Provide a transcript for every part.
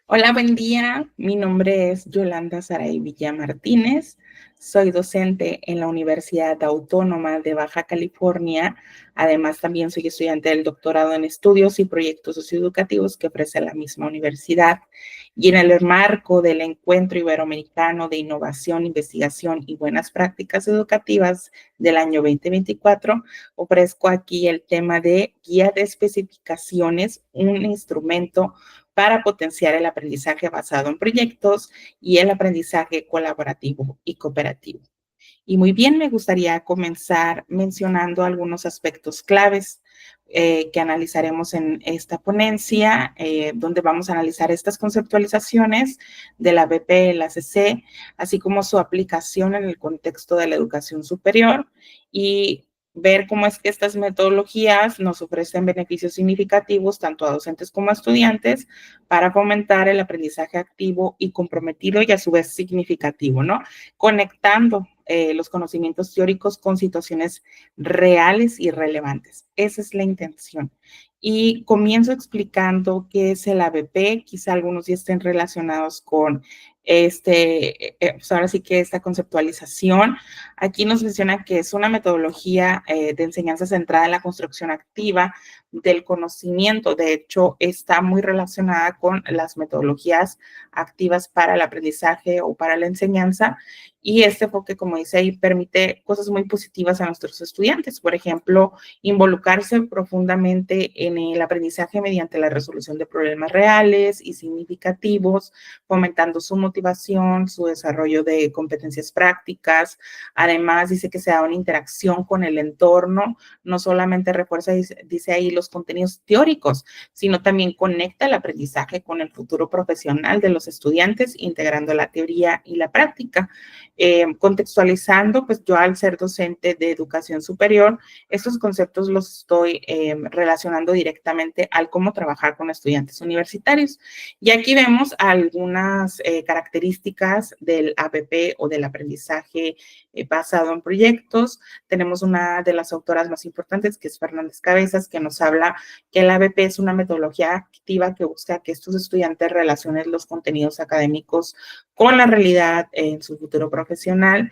Hola, buen día. Mi nombre es Yolanda Saray Villa Martínez. Soy docente en la Universidad Autónoma de Baja California. Además, también soy estudiante del doctorado en estudios y proyectos socioeducativos que ofrece la misma universidad. Y en el marco del Encuentro Iberoamericano de Innovación, Investigación y Buenas Prácticas Educativas del año 2024, ofrezco aquí el tema de guía de especificaciones, un instrumento para potenciar el aprendizaje basado en proyectos y el aprendizaje colaborativo y cooperativo. Y muy bien, me gustaría comenzar mencionando algunos aspectos claves que analizaremos en esta ponencia, donde vamos a analizar estas conceptualizaciones de la BP, la CC, así como su aplicación en el contexto de la educación superior y ver cómo es que estas metodologías nos ofrecen beneficios significativos tanto a docentes como a estudiantes para fomentar el aprendizaje activo y comprometido y a su vez significativo, ¿no? Conectando los conocimientos teóricos con situaciones reales y relevantes. Esa es la intención. Y comienzo explicando qué es el ABP, quizá algunos ya estén relacionados con pues ahora sí que esta conceptualización. Aquí nos menciona que es una metodología de enseñanza centrada en la construcción activa del conocimiento. De hecho, está muy relacionada con las metodologías activas para el aprendizaje o para la enseñanza. Y este enfoque, como dice ahí, permite cosas muy positivas a nuestros estudiantes. Por ejemplo, involucrarse profundamente en el aprendizaje mediante la resolución de problemas reales y significativos, fomentando su motivación, su desarrollo de competencias prácticas. Además, dice que se da una interacción con el entorno, no solamente refuerza, dice ahí, los contenidos teóricos, sino también conecta el aprendizaje con el futuro profesional de los estudiantes, integrando la teoría y la práctica. Contextualizando, pues yo al ser docente de educación superior, estos conceptos los estoy relacionando directamente al cómo trabajar con estudiantes universitarios. Y aquí vemos algunas características del APP o del aprendizaje basado en proyectos. Tenemos una de las autoras más importantes, que es Fernández Cabezas, que nos habla que el ABP es una metodología activa que busca que estos estudiantes relacionen los contenidos académicos con la realidad en su futuro profesional.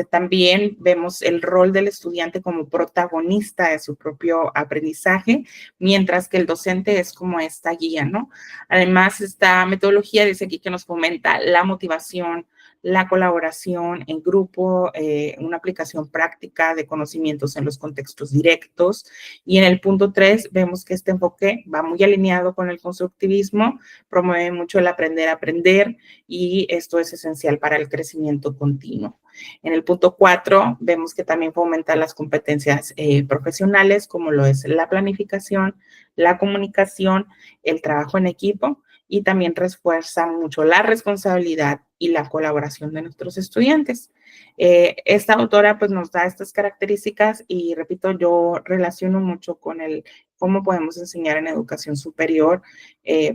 También vemos el rol del estudiante como protagonista de su propio aprendizaje, mientras que el docente es como esta guía, ¿no? Además, esta metodología dice aquí que nos fomenta la motivación, la colaboración en grupo, una aplicación práctica de conocimientos en los contextos directos. Y en el punto 3 vemos que este enfoque va muy alineado con el constructivismo, promueve mucho el aprender a aprender y esto es esencial para el crecimiento continuo. En el punto 4 vemos que también fomenta las competencias profesionales, como lo es la planificación, la comunicación, el trabajo en equipo, y también refuerza mucho la responsabilidad y la colaboración de nuestros estudiantes. Esta autora pues nos da estas características y repito, yo relaciono mucho con el cómo podemos enseñar en educación superior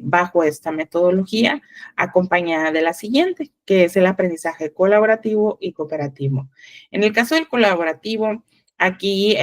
bajo esta metodología, acompañada de la siguiente, que es el aprendizaje colaborativo y cooperativo. En el caso del colaborativo, aquí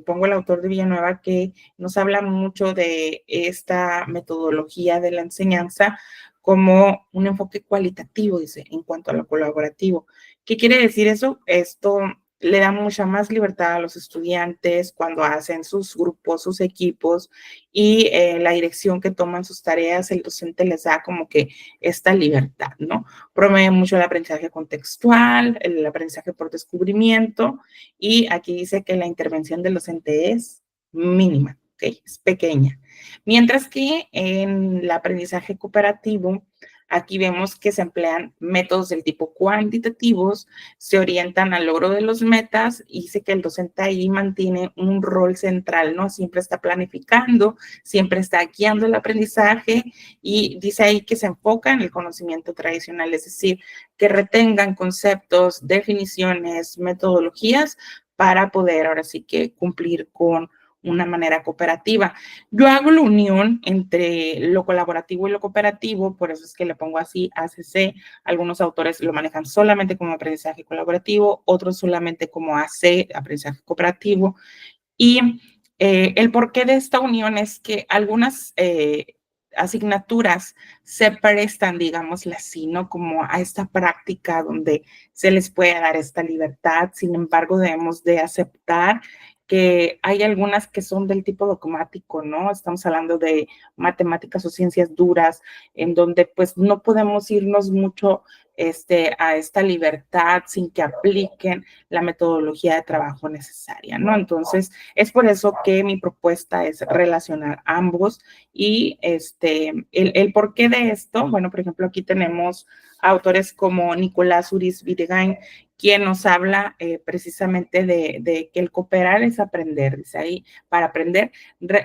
pongo el autor de Villanueva que nos habla mucho de esta metodología de la enseñanza como un enfoque cualitativo, dice, en cuanto a lo colaborativo. ¿Qué quiere decir eso? Esto le da mucha más libertad a los estudiantes cuando hacen sus grupos, sus equipos y la dirección que toman sus tareas, el docente les da como que esta libertad, ¿no? Promueve mucho el aprendizaje contextual, el aprendizaje por descubrimiento y aquí dice que la intervención del docente es mínima, ¿ok? Es pequeña. Mientras que en el aprendizaje cooperativo, aquí vemos que se emplean métodos del tipo cuantitativos, se orientan al logro de los metas y dice que el docente ahí mantiene un rol central, ¿no? Siempre está planificando, siempre está guiando el aprendizaje y dice ahí que se enfoca en el conocimiento tradicional, es decir, que retengan conceptos, definiciones, metodologías para poder ahora sí que cumplir con una manera cooperativa. Yo hago la unión entre lo colaborativo y lo cooperativo, por eso es que le pongo así ACC. Algunos autores lo manejan solamente como aprendizaje colaborativo, otros solamente como AC, aprendizaje cooperativo. Y el porqué de esta unión es que algunas asignaturas se prestan, digámosle así, ¿no? Como a esta práctica donde se les puede dar esta libertad. Sin embargo, debemos de aceptar que hay algunas que son del tipo dogmático, ¿no? Estamos hablando de matemáticas o ciencias duras, en donde pues no podemos irnos mucho a esta libertad sin que apliquen la metodología de trabajo necesaria, ¿no? Entonces, es por eso que mi propuesta es relacionar ambos y el porqué de esto, bueno, por ejemplo, aquí tenemos autores como Nicolás Uriz Videgain, quien nos habla precisamente de que el cooperar es aprender, dice ahí, para aprender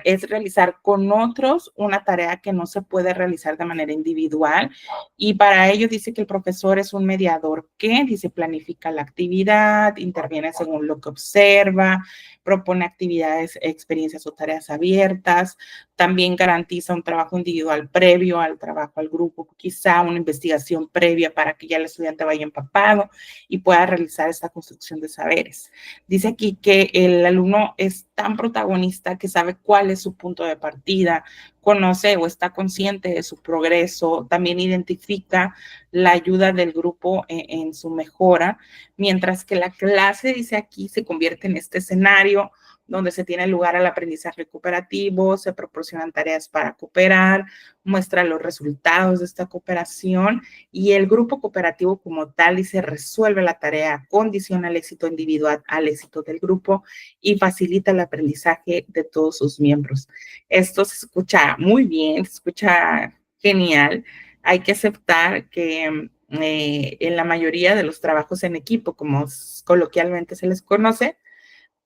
es realizar con otros una tarea que no se puede realizar de manera individual, y para ello dice que el profesor es un mediador que, dice, planifica la actividad, interviene según lo que observa, propone actividades, experiencias o tareas abiertas, también garantiza un trabajo individual previo al trabajo al grupo, quizá una investigación previa para que ya el estudiante vaya empapado y pueda realizar esta construcción de saberes. Dice aquí que el alumno es tan protagonista que sabe cuál es su punto de partida, conoce o está consciente de su progreso, también identifica la ayuda del grupo en su mejora, mientras que la clase, dice aquí, se convierte en este escenario donde se tiene lugar al aprendizaje cooperativo, se proporcionan tareas para cooperar, muestra los resultados de esta cooperación y el grupo cooperativo como tal y se resuelve la tarea, condiciona el éxito individual al éxito del grupo y facilita el aprendizaje de todos sus miembros. Esto se escucha muy bien, se escucha genial. Hay que aceptar que en la mayoría de los trabajos en equipo, como coloquialmente se les conoce,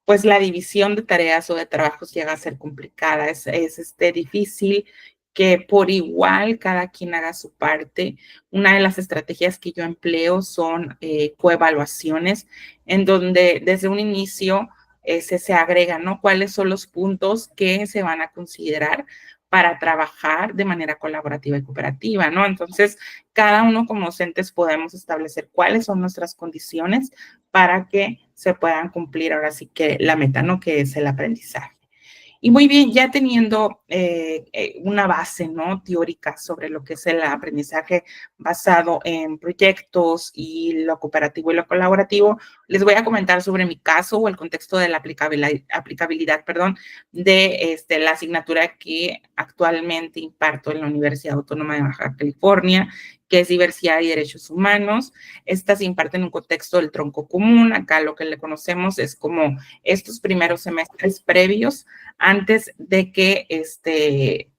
pues la división de tareas o de trabajos llega a ser complicada, es difícil que por igual cada quien haga su parte. Una de las estrategias que yo empleo son coevaluaciones, en donde desde un inicio se agrega, ¿no? ¿Cuáles son los puntos que se van a considerar para trabajar de manera colaborativa y cooperativa, ¿no? Entonces, cada uno como docentes podemos establecer cuáles son nuestras condiciones para que se puedan cumplir ahora sí que la meta, ¿no? Que es el aprendizaje. Y muy bien, ya teniendo una base, ¿no? Teórica sobre lo que es el aprendizaje basado en proyectos y lo cooperativo y lo colaborativo, les voy a comentar sobre mi caso o el contexto de la aplicabilidad, perdón, de la asignatura que actualmente imparto en la Universidad Autónoma de Baja California, que es Diversidad y Derechos Humanos. Esta se imparte en un contexto del tronco común. Acá lo que le conocemos es como estos primeros semestres previos antes de que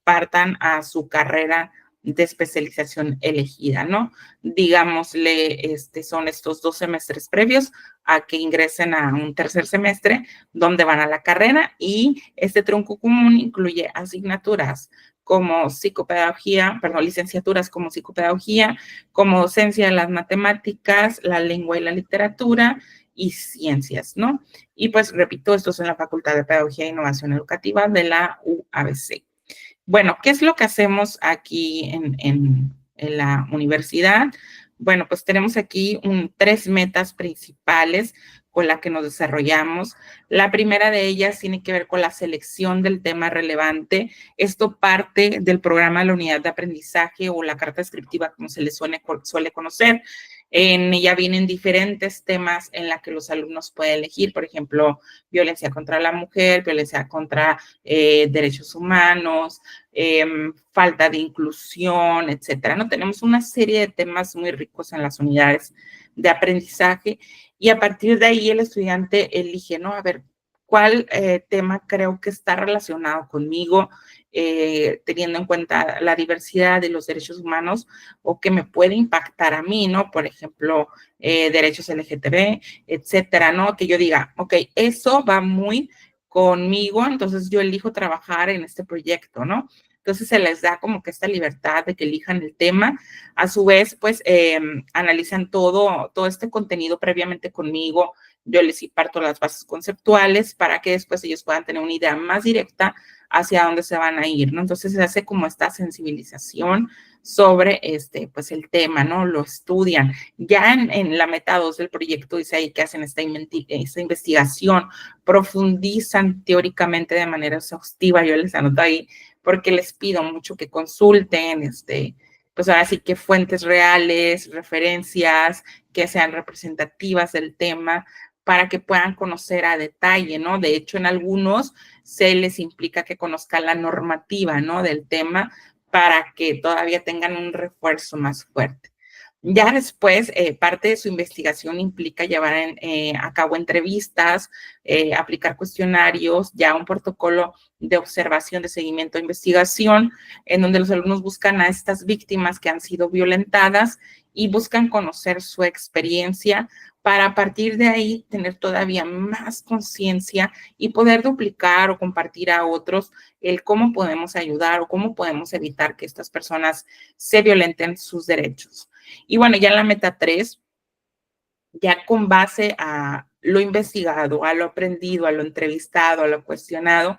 partan a su carrera de especialización elegida, ¿no? Digámosle, son estos 2 semestres previos a que ingresen a un tercer semestre donde van a la carrera, y este tronco común incluye asignaturas como psicopedagogía, perdón, licenciaturas como psicopedagogía, como docencia de las matemáticas, la lengua y la literatura y ciencias, ¿no? Y pues repito, esto es en la Facultad de Pedagogía e Innovación Educativa de la UABC. Bueno, ¿qué es lo que hacemos aquí en la universidad? Bueno, pues tenemos aquí 3 metas principales con las que nos desarrollamos. La primera de ellas tiene que ver con la selección del tema relevante. Esto parte del programa de la unidad de aprendizaje o la carta descriptiva, como se le suele conocer. En ella vienen diferentes temas en la que los alumnos pueden elegir, por ejemplo, violencia contra la mujer, violencia contra derechos humanos, falta de inclusión, etcétera, ¿no? Tenemos una serie de temas muy ricos en las unidades de aprendizaje y a partir de ahí el estudiante elige, ¿no? A ver, ¿cuál tema creo que está relacionado conmigo, teniendo en cuenta la diversidad de los derechos humanos o que me puede impactar a mí, ¿no? Por ejemplo, derechos LGTB, etcétera, ¿no? Que yo diga, ok, eso va muy conmigo, entonces yo elijo trabajar en este proyecto, ¿no? Entonces se les da como que esta libertad de que elijan el tema. A su vez, pues analizan todo este contenido previamente conmigo. Yo les imparto las bases conceptuales para que después ellos puedan tener una idea más directa hacia dónde se van a ir, ¿no? Entonces se hace como esta sensibilización sobre pues el tema, ¿no? Lo estudian. Ya en la meta 2 del proyecto dice ahí que hacen esta investigación, profundizan teóricamente de manera exhaustiva. Yo les anoto ahí porque les pido mucho que consulten, pues ahora sí que fuentes reales, referencias que sean representativas del tema para que puedan conocer a detalle, ¿no? De hecho, en algunos se les implica que conozcan la normativa, ¿no? Del tema para que todavía tengan un refuerzo más fuerte. Ya después, parte de su investigación implica llevar a cabo entrevistas, aplicar cuestionarios, ya un protocolo de observación, de seguimiento de investigación, en donde los alumnos buscan a estas víctimas que han sido violentadas y buscan conocer su experiencia para a partir de ahí tener todavía más conciencia y poder duplicar o compartir a otros el cómo podemos ayudar o cómo podemos evitar que estas personas se violenten sus derechos. Y bueno, ya en la meta 3, ya con base a lo investigado, a lo aprendido, a lo entrevistado, a lo cuestionado,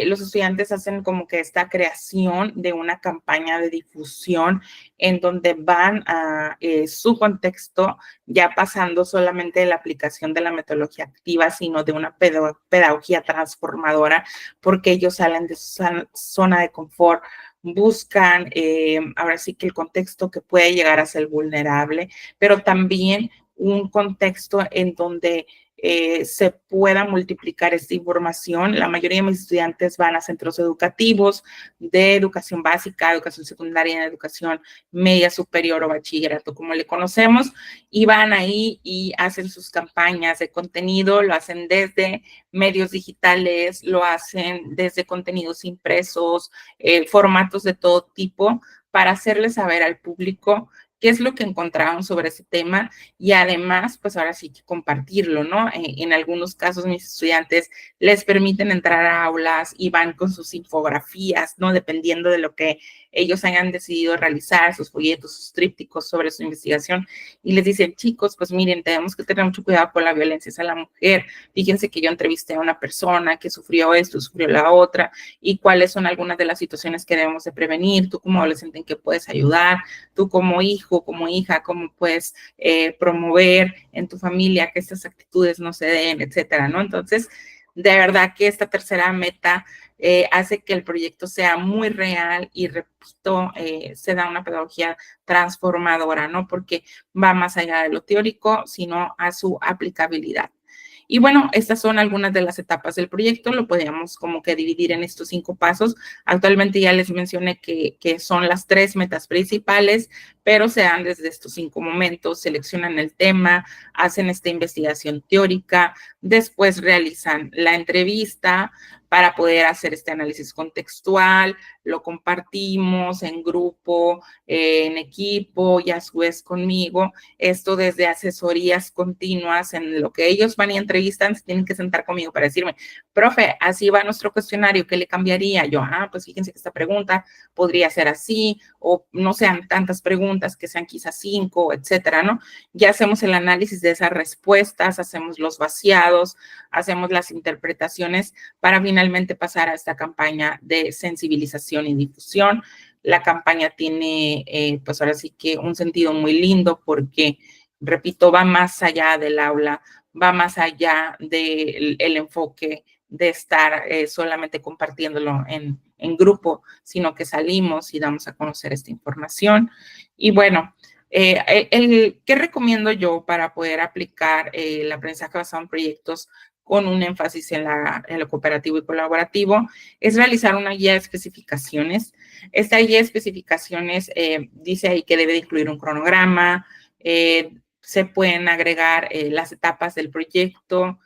los estudiantes hacen como que esta creación de una campaña de difusión en donde van a su contexto, ya pasando solamente de la aplicación de la metodología activa, sino de una pedagogía transformadora, porque ellos salen de su zona de confort, buscan ahora sí que el contexto que puede llegar a ser vulnerable, pero también un contexto en donde se pueda multiplicar esta información. La mayoría de mis estudiantes van a centros educativos de educación básica, educación secundaria, educación media superior o bachillerato, como le conocemos, y van ahí y hacen sus campañas de contenido, lo hacen desde medios digitales, lo hacen desde contenidos impresos, formatos de todo tipo, para hacerle saber al público qué es lo que encontraron sobre ese tema y además, pues ahora sí que compartirlo, ¿no? En algunos casos mis estudiantes les permiten entrar a aulas y van con sus infografías, ¿no? Dependiendo de lo que ellos hayan decidido realizar, sus folletos, sus trípticos sobre su investigación y les dicen, chicos, pues miren, tenemos que tener mucho cuidado con la violencia hacia la mujer. Fíjense que yo entrevisté a una persona que sufrió esto, sufrió la otra y cuáles son algunas de las situaciones que debemos de prevenir. Tú como adolescente, ¿en qué puedes ayudar? Tú como hijo, como hija, ¿cómo puedes promover en tu familia que estas actitudes no se den, etcétera, ¿no? Entonces, de verdad que esta tercera meta hace que el proyecto sea muy real y, repito, se da una pedagogía transformadora, ¿no? Porque va más allá de lo teórico, sino a su aplicabilidad. Y bueno, estas son algunas de las etapas del proyecto, lo podríamos como que dividir en estos 5 pasos. Actualmente ya les mencioné que son las 3 metas principales, pero se dan desde estos 5 momentos, seleccionan el tema, hacen esta investigación teórica, después realizan la entrevista para poder hacer este análisis contextual, lo compartimos en grupo, en equipo y a su vez conmigo, esto desde asesorías continuas en lo que ellos van y entrevistan, se tienen que sentar conmigo para decirme, profe, así va nuestro cuestionario, ¿qué le cambiaría? Yo, pues fíjense que esta pregunta podría ser así, o no sean tantas preguntas, que sean quizás 5, etcétera, ¿no? Ya hacemos el análisis de esas respuestas, hacemos los vaciados, hacemos las interpretaciones para finalmente pasar a esta campaña de sensibilización y difusión. La campaña tiene, pues ahora sí que un sentido muy lindo porque, repito, va más allá del aula, va más allá del enfoque de estar solamente compartiéndolo en grupo, sino que salimos y damos a conocer esta información. Y bueno, ¿qué recomiendo yo para poder aplicar el aprendizaje basado en proyectos con un énfasis en lo cooperativo y colaborativo? Es realizar una guía de especificaciones. Esta guía de especificaciones dice ahí que debe incluir un cronograma, se pueden agregar las etapas del proyecto,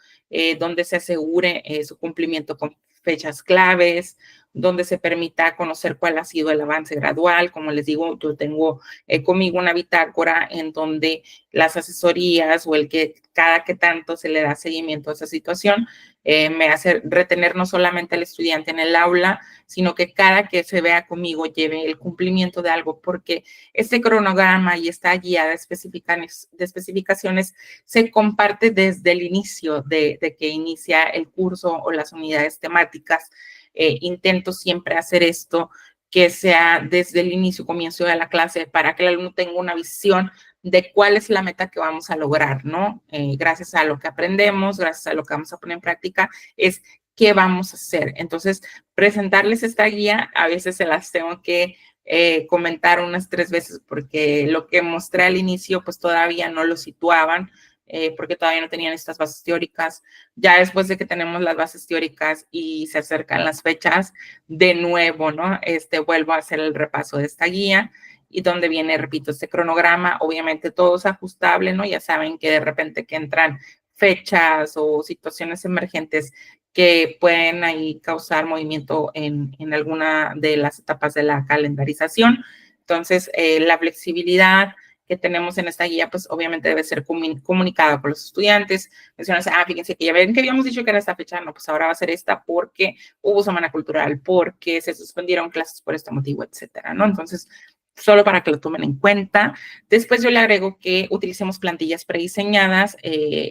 donde se asegure su cumplimiento con fechas claves, donde se permita conocer cuál ha sido el avance gradual. Como les digo, yo tengo conmigo una bitácora en donde las asesorías o el que cada que tanto se le da seguimiento a esa situación, me hace retener no solamente al estudiante en el aula, sino que cada que se vea conmigo lleve el cumplimiento de algo, porque este cronograma y esta guía de especificaciones se comparte desde el inicio de que inicia el curso o las unidades temáticas. Intento siempre hacer esto, que sea desde el inicio, comienzo de la clase, para que el alumno tenga una visión de cuál es la meta que vamos a lograr, ¿no? Gracias a lo que aprendemos, gracias a lo que vamos a poner en práctica, es qué vamos a hacer. Entonces, presentarles esta guía, a veces se las tengo que comentar unas 3 veces porque lo que mostré al inicio, pues todavía no lo situaban, porque todavía no tenían estas bases teóricas. Ya después de que tenemos las bases teóricas y se acercan las fechas, de nuevo, ¿no? Vuelvo a hacer el repaso de esta guía y donde viene, repito, este cronograma, obviamente todo es ajustable, ¿no? Ya saben que de repente que entran fechas o situaciones emergentes que pueden ahí causar movimiento en alguna de las etapas de la calendarización. Entonces, la flexibilidad que tenemos en esta guía, pues obviamente debe ser comunicada con los estudiantes. Mencionas, fíjense que ya ven que habíamos dicho que era esta fecha, no, pues ahora va a ser esta porque hubo semana cultural, porque se suspendieron clases por este motivo, etcétera, ¿no? Entonces, solo para que lo tomen en cuenta. Después yo le agrego que utilicemos plantillas prediseñadas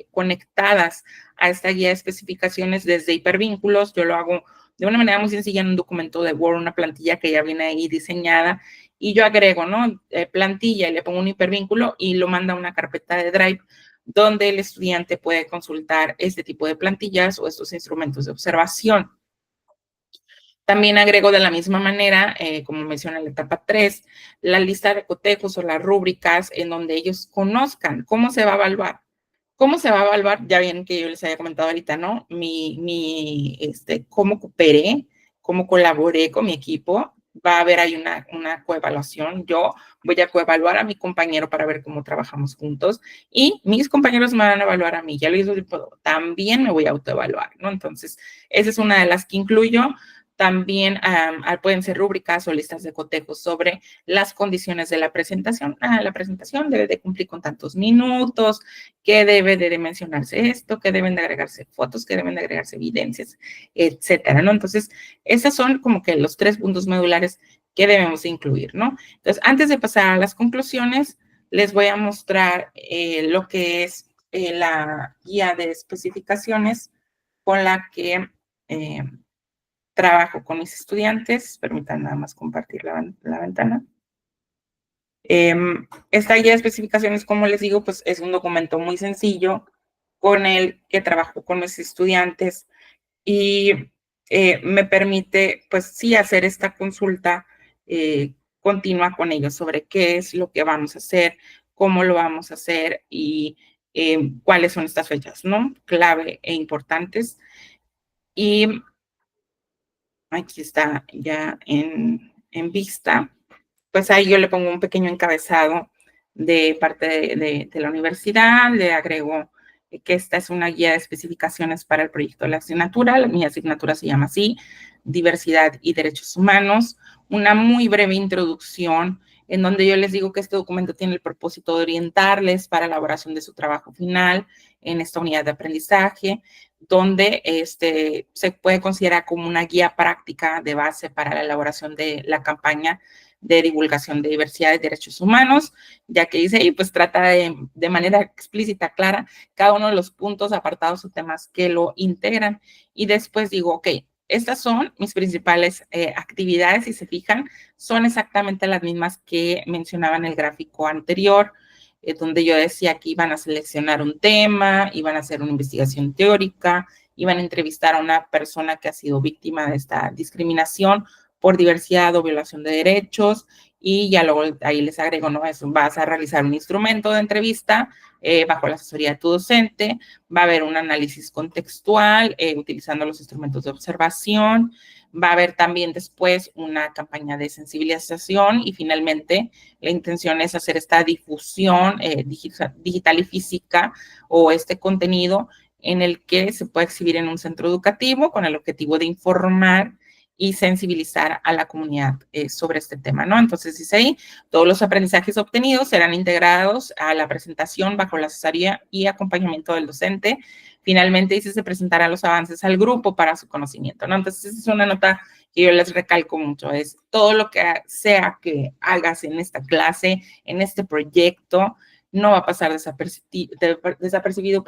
conectadas a esta guía de especificaciones desde hipervínculos. Yo lo hago de una manera muy sencilla en un documento de Word, una plantilla que ya viene ahí diseñada, y yo agrego, ¿no? Plantilla y le pongo un hipervínculo y lo manda a una carpeta de Drive donde el estudiante puede consultar este tipo de plantillas o estos instrumentos de observación. También agrego de la misma manera, como menciona en la etapa 3, la lista de cotejos o las rúbricas en donde ellos conozcan cómo se va a evaluar. ¿Cómo se va a evaluar? Ya bien que yo les había comentado ahorita, ¿no? Cómo cooperé, cómo colaboré con mi equipo. Va a haber ahí una coevaluación. Yo voy a coevaluar a mi compañero para ver cómo trabajamos juntos y mis compañeros me van a evaluar a mí. Ya lo hizo, también me voy a autoevaluar, ¿no? Entonces, esa es una de las que incluyo. También pueden ser rúbricas o listas de cotejos sobre las condiciones de la presentación. La presentación debe de cumplir con tantos minutos, que debe de mencionarse esto, que deben de agregarse fotos, que deben de agregarse evidencias, etcétera, ¿no? Entonces, esos son como que los 3 puntos medulares que debemos incluir, ¿no? Entonces, antes de pasar a las conclusiones, les voy a mostrar lo que es la guía de especificaciones con la que trabajo con mis estudiantes. Permítanme nada más compartir la ventana. Esta guía de especificaciones, como les digo, pues es un documento muy sencillo con el que trabajo con mis estudiantes y me permite, pues sí, hacer esta consulta continua con ellos sobre qué es lo que vamos a hacer, cómo lo vamos a hacer y cuáles son estas fechas, ¿no? Clave e importantes. Y aquí está ya en vista. Pues ahí yo le pongo un pequeño encabezado de parte de la universidad, le agrego que esta es una guía de especificaciones para el proyecto de la asignatura. Mi asignatura se llama así, Diversidad y Derechos Humanos. Una muy breve introducción en donde yo les digo que este documento tiene el propósito de orientarles para la elaboración de su trabajo final en esta unidad de aprendizaje, donde se puede considerar como una guía práctica de base para la elaboración de la campaña de divulgación de diversidad y derechos humanos, ya que dice, y pues trata de manera explícita, clara, cada uno de los puntos, apartados o temas que lo integran. Y después digo, ok, estas son mis principales actividades, si se fijan, son exactamente las mismas que mencionaba en el gráfico anterior, donde yo decía que iban a seleccionar un tema, iban a hacer una investigación teórica, iban a entrevistar a una persona que ha sido víctima de esta discriminación por diversidad o violación de derechos, y ya luego ahí les agrego, ¿no? Eso, vas a realizar un instrumento de entrevista bajo la asesoría de tu docente, va a haber un análisis contextual utilizando los instrumentos de observación, va a haber también después una campaña de sensibilización y finalmente la intención es hacer esta difusión digital y física o este contenido en el que se puede exhibir en un centro educativo con el objetivo de informar y sensibilizar a la comunidad sobre este tema, ¿no? Entonces, dice ahí, todos los aprendizajes obtenidos serán integrados a la presentación bajo la asesoría y acompañamiento del docente. Finalmente, dice, se presentarán los avances al grupo para su conocimiento, ¿no? Entonces, esa es una nota que yo les recalco mucho, es todo lo que sea que hagas en esta clase, en este proyecto, no va a pasar desapercibido,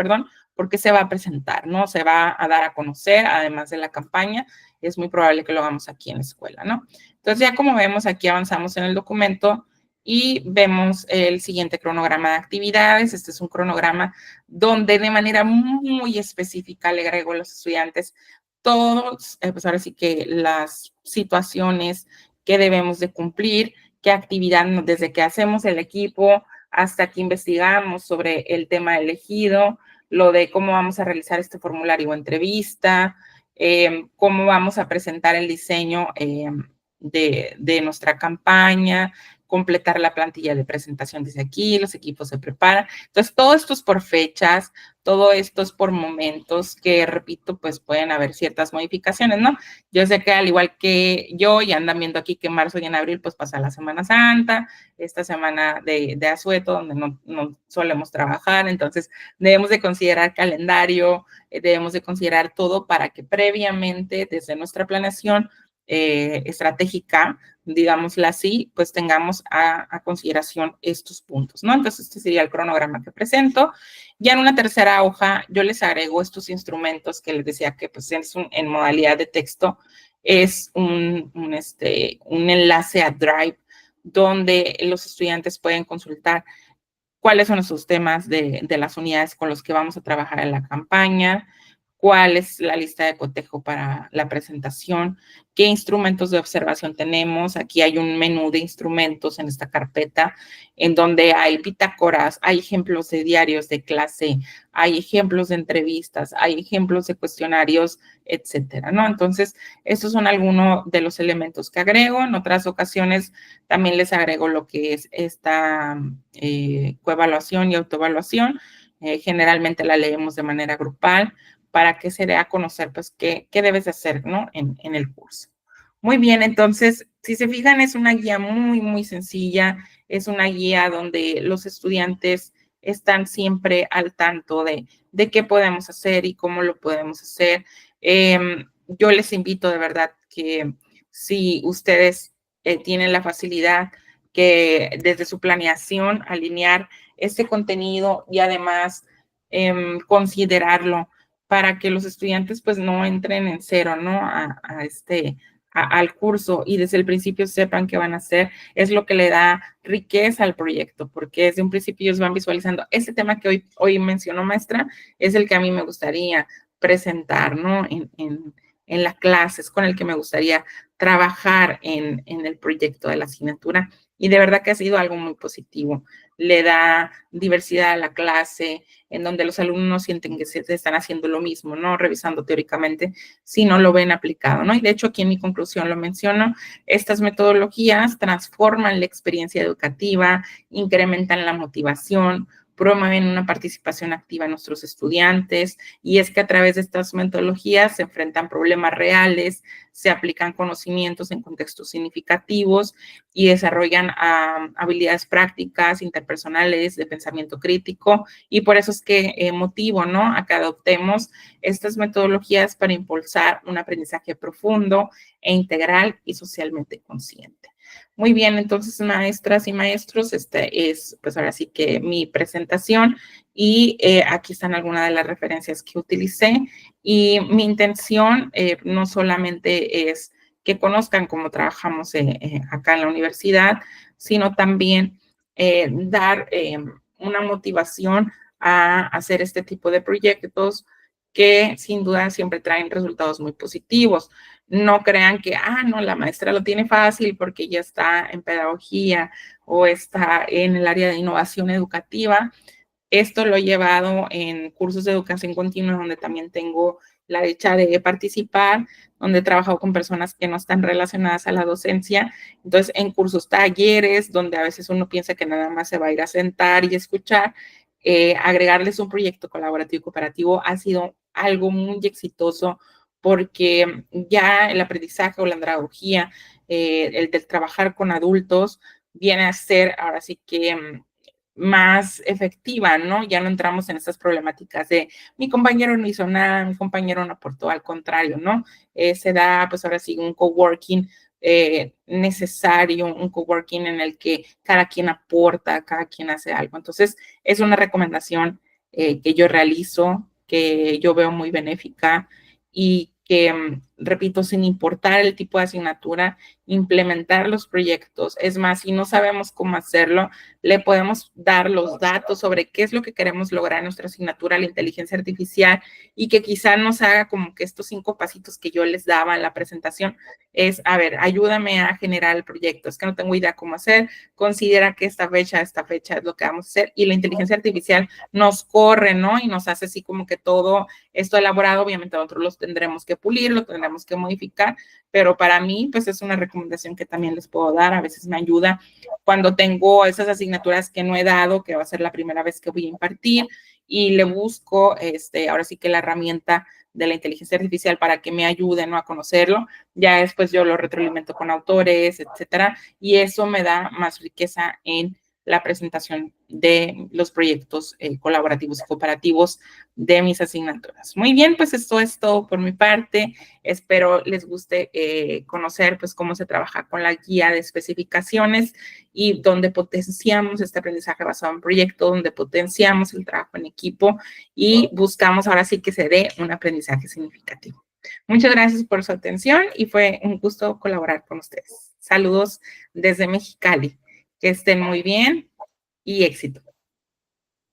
porque se va a presentar, ¿no? Se va a dar a conocer, además de la campaña, es muy probable que lo hagamos aquí en la escuela, ¿no? Entonces, ya como vemos, aquí avanzamos en el documento y vemos el siguiente cronograma de actividades. Este es un cronograma donde de manera muy específica le agrego a los estudiantes todos, pues ahora sí que las situaciones que debemos de cumplir, qué actividad, desde que hacemos el equipo hasta que investigamos sobre el tema elegido, lo de cómo vamos a realizar este formulario o entrevista, cómo vamos a presentar el diseño de nuestra campaña, completar la plantilla de presentación desde aquí, los equipos se preparan. Entonces, todo esto es por fechas, todo esto es por momentos que, repito, pues pueden haber ciertas modificaciones, ¿no? Yo sé que al igual que yo, ya andan viendo aquí que en marzo y en abril pues pasa la Semana Santa, esta semana de asueto donde no solemos trabajar, entonces debemos de considerar calendario, debemos de considerar todo para que previamente desde nuestra planeación estratégica, digámosla así, pues tengamos a consideración estos puntos, ¿no? Entonces, este sería el cronograma que presento. Ya en una tercera hoja, yo les agrego estos instrumentos que les decía que pues es en modalidad de texto, es un enlace a Drive donde los estudiantes pueden consultar cuáles son esos temas de las unidades con los que vamos a trabajar en la campaña, cuál es la lista de cotejo para la presentación, qué instrumentos de observación tenemos. Aquí hay un menú de instrumentos en esta carpeta en donde hay bitácoras, hay ejemplos de diarios de clase, hay ejemplos de entrevistas, hay ejemplos de cuestionarios, etcétera, ¿no? Entonces, estos son algunos de los elementos que agrego. En otras ocasiones también les agrego lo que es esta coevaluación y autoevaluación. Generalmente la leemos de manera grupal para que se dé a conocer, pues, qué debes de hacer, ¿no? En el curso. Muy bien, entonces, si se fijan, es una guía muy, muy sencilla, es una guía donde los estudiantes están siempre al tanto de qué podemos hacer y cómo lo podemos hacer. Yo les invito de verdad que si ustedes tienen la facilidad que desde su planeación alinear este contenido y además considerarlo para que los estudiantes pues no entren en cero, ¿no? Al curso y desde el principio sepan qué van a hacer, es lo que le da riqueza al proyecto, porque desde un principio ellos van visualizando este tema que hoy mencionó maestra, es el que a mí me gustaría presentar, ¿no? En la clase, es con el que me gustaría trabajar en el proyecto de la asignatura y de verdad que ha sido algo muy positivo. Le da diversidad a la clase, en donde los alumnos no sienten que se están haciendo lo mismo, ¿no? Revisando teóricamente, sino lo ven aplicado, ¿no? Y de hecho aquí en mi conclusión lo menciono, estas metodologías transforman la experiencia educativa, incrementan la motivación, promueven una participación activa en nuestros estudiantes y es que a través de estas metodologías se enfrentan problemas reales, se aplican conocimientos en contextos significativos y desarrollan habilidades prácticas, interpersonales, de pensamiento crítico y por eso es que motivo, ¿no? A que adoptemos estas metodologías para impulsar un aprendizaje profundo e integral y socialmente consciente. Muy bien, entonces, maestras y maestros, este es, pues ahora sí que mi presentación y aquí están algunas de las referencias que utilicé y mi intención no solamente es que conozcan cómo trabajamos acá en la universidad, sino también dar una motivación a hacer este tipo de proyectos que sin duda siempre traen resultados muy positivos. No crean que, no, la maestra lo tiene fácil porque ya está en pedagogía o está en el área de innovación educativa. Esto lo he llevado en cursos de educación continua, donde también tengo la dicha de participar, donde he trabajado con personas que no están relacionadas a la docencia. Entonces, en cursos, talleres, donde a veces uno piensa que nada más se va a ir a sentar y escuchar, agregarles un proyecto colaborativo y cooperativo ha sido algo muy exitoso porque ya el aprendizaje o la andragogía, el de trabajar con adultos, viene a ser ahora sí que más efectiva, ¿no? Ya no entramos en estas problemáticas de mi compañero no hizo nada, mi compañero no aportó, al contrario, ¿no? Se da, pues ahora sí, un coworking necesario, un coworking en el que cada quien aporta, cada quien hace algo. Entonces, es una recomendación que yo realizo, que yo veo muy benéfica y que repito, sin importar el tipo de asignatura, implementar los proyectos. Es más, si no sabemos cómo hacerlo, le podemos dar los datos sobre qué es lo que queremos lograr en nuestra asignatura, la inteligencia artificial, y que quizá nos haga como que estos 5 pasitos que yo les daba en la presentación es, a ver, ayúdame a generar el proyecto, es que no tengo idea cómo hacer, considera que esta fecha es lo que vamos a hacer, y la inteligencia artificial nos corre, ¿no? Y nos hace así como que todo esto elaborado, obviamente nosotros los tendremos que pulir, lo tendremos que modificar, pero para mí, pues es una recomendación que también les puedo dar, a veces me ayuda cuando tengo esas asignaturas que no he dado, que va a ser la primera vez que voy a impartir, y le busco, ahora sí que la herramienta de la inteligencia artificial para que me ayude, ¿no?, a conocerlo. Ya después yo lo retroalimento con autores, etcétera, y eso me da más riqueza en la presentación de los proyectos colaborativos y cooperativos de mis asignaturas. Muy bien, pues esto es todo por mi parte. Espero les guste conocer pues cómo se trabaja con la guía de especificaciones y donde potenciamos este aprendizaje basado en proyecto, donde potenciamos el trabajo en equipo y buscamos ahora sí que se dé un aprendizaje significativo. Muchas gracias por su atención y fue un gusto colaborar con ustedes. Saludos desde Mexicali. Que estén muy bien y éxito.